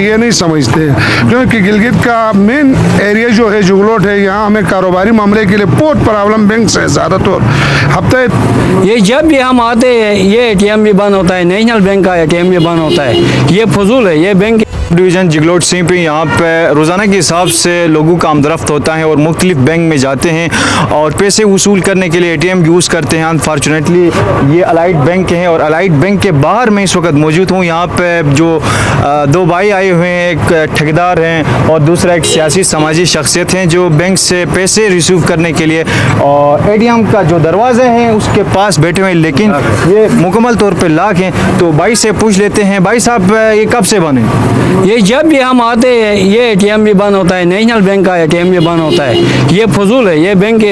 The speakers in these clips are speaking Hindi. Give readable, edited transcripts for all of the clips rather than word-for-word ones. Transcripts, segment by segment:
ये नहीं समझते, क्योंकि गिलगित का मेन एरिया जो है जुगलोट है, यहाँ हमें कारोबारी मामले के लिए बहुत प्रॉब्लम बैंक से ज़्यादातर हफ्ते। ये जब भी हम आते हैं ये एटीएम भी बंद होता है, नेशनल बैंक का एटीएम भी बंद होता है, ये फजूल है। ये बैंक डिवीज़न जिगलोट सिंह पे यहाँ पे रोज़ाना के हिसाब से लोगों का आमदरफ्त होता है और मुख्तलिफ बैंक में जाते हैं और पैसे वसूल करने के लिए एटीएम यूज़ करते हैं। अनफॉर्चुनेटली ये अलाइड बैंक हैं और अलाइड बैंक के बाहर मैं इस वक्त मौजूद हूँ। यहाँ पे जो दो भाई आए हुए हैं, एक ठेकेदार हैं और दूसरा एक सियासी समाजी शख्सियत हैं जो बैंक से पैसे रिसीव करने के लिए और एटीएम का जो दरवाज़े हैं उसके पास बैठे हुए हैं, लेकिन ये मुकम्मल तौर पर लॉक हैं। तो भाई से पूछ लेते हैं, भाई साहब ये कब से बने? ये जब भी हम आते हैं ये एटीएम भी बंद होता है, नेशनल बैंक का एटीएम भी बंद होता है, ये फजूल है। ये बैंक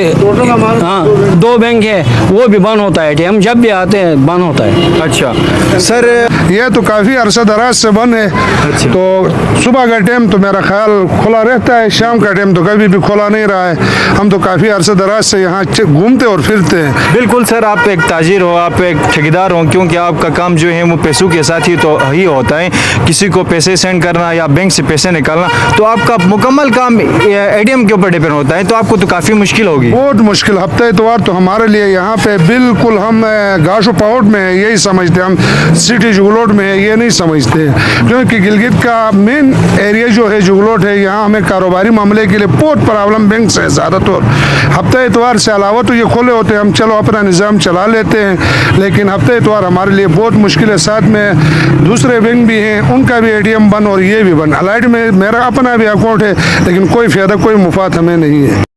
हाँ 2 बैंक है वो भी बंद होता है, एटीएम जब भी आते हैं बंद होता है। अच्छा सर, ये तो काफ़ी अरसा दराज से बंद है। अच्छा। तो सुबह का टाइम तो मेरा ख्याल खुला रहता है, शाम का टाइम तो कभी भी खुला नहीं रहा है। हम तो काफ़ी अरसा दराज से यहाँ घूमते और फिरते हैं। बिल्कुल सर, आप एक ताजिर हो, आप एक ठेकेदार हो, क्योंकि आपका काम जो है वो पैसों के साथ ही होता है। किसी को पैसे सेंड करना या बैंक से पैसे निकालना, तो आपका मुकम्मल काम एटीएम के ऊपर डिपेंड होता है, तो आपको तो काफ़ी मुश्किल होगी। बहुत मुश्किल। हफ्ते इतवार तो हमारे लिए यहाँ पे बिल्कुल हम गाशो पहाड़ में है यही समझते, हम सिटी जुगलोट में है ये नहीं समझते, क्योंकि गिलगित का मेन एरिया जो है जुगलोट है, यहाँ हमें कारोबारी मामले के लिए बहुत प्रॉब्लम बैंक से ज़्यादातर। हफ्ते इतवार से अलावा तो ये खुले होते हैं, हम चलो अपना निज़ाम चला लेते हैं, लेकिन हफ्ते इतवार हमारे लिए बहुत मुश्किल है। साथ में दूसरे बैंक भी हैं, उनका भी एटीएम बंद और ये भी बंद। अलाइड में मेरा अपना भी अकाउंट है, लेकिन कोई फ़ायदा कोई मुफाद हमें नहीं है।